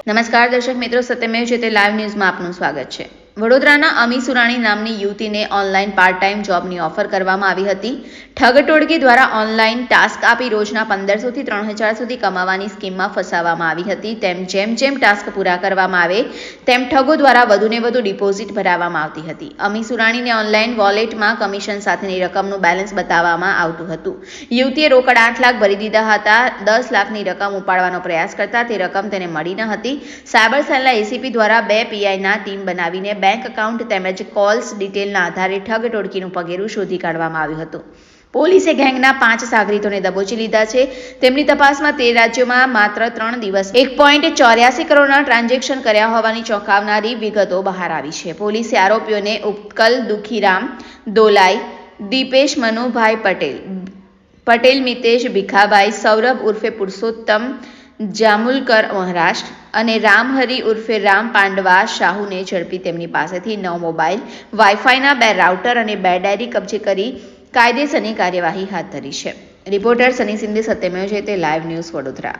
નમસ્કાર દર્શક મિત્રો, સત્યમેવ જયતે લાઈવ ન્યૂઝમાં આપનું સ્વાગત છે। વડોદરાના અમી સુરાણી નામની યુવતીને ઓનલાઈન પાર્ટ ટાઈમ જોબની ઓફર કરવામાં આવી હતી। ઠગ ટોળકી દ્વારા ઓનલાઈન ટાસ્ક આપી રોજના 1500 થી 3000 સુધી કમાવાની સ્કીમમાં ફસાવવામાં આવી હતી। જેમ જેમ ટાસ્ક પૂરા કરવામાં આવે તેમ ઠગો દ્વારા વધુને વધુ ડિપોઝિટ ભરાવવામાં આવતી હતી। અમી સુરાણીને ઓનલાઈન વોલેટમાં કમિશન સાથેની રકમનું બેલેન્સ બતાવવામાં આવતું હતું। યુવતીએ રોકડ 8 લાખ ભરી દીધા હતા। 10 લાખની રકમ ઉપાડવાનો પ્રયાસ કરતા તે રકમ તેને મળી ન હતી। સાયબર સેલના એસીપી દ્વારા 2 પીઆઈના ટીમ બનાવીને બેંક એકાઉન્ટ તેમજ કોલ્સ ડિટેલના આધારે ઠગ ટોળકીનું પગેરું શોધી કાઢવામાં આવ્યું હતું। પોલીસે ગેંગના 5 સાગરીતોને દબોચી લીધા છે। તેમની તપાસમાં 13 રાજ્યોમાં માત્ર 3 દિવસ 1.84 કરોડના ટ્રાન્ઝેક્શન કર્યા હોવાની ચોંકાવનારી વિગતો બહાર આવી છે। પોલીસે આરોપીઓને ઉત્કલ દુખીરામ દોલાઈ, દીપેશ મનુભાઈ પટેલ મિતેશ ભીખાભાઈ, સૌરભ ઉર્ફે પુરુષોત્તમ જામુલકર મહારાષ્ટ્ર અને રામહરી ઉર્ફે રામ પાંડવા શાહુને ઝડપી તેમની પાસેથી 9 મોબાઈલ, વાઈફાઈના 2 રાઉટર અને 2 ડાયરી કબજે કરી કાયદેસરની કાર્યવાહી હાથ ધરી છે। રિપોર્ટર સની સિંધે, સત્યમેવ જયતે લાઈવ ન્યૂઝ, વડોદરા।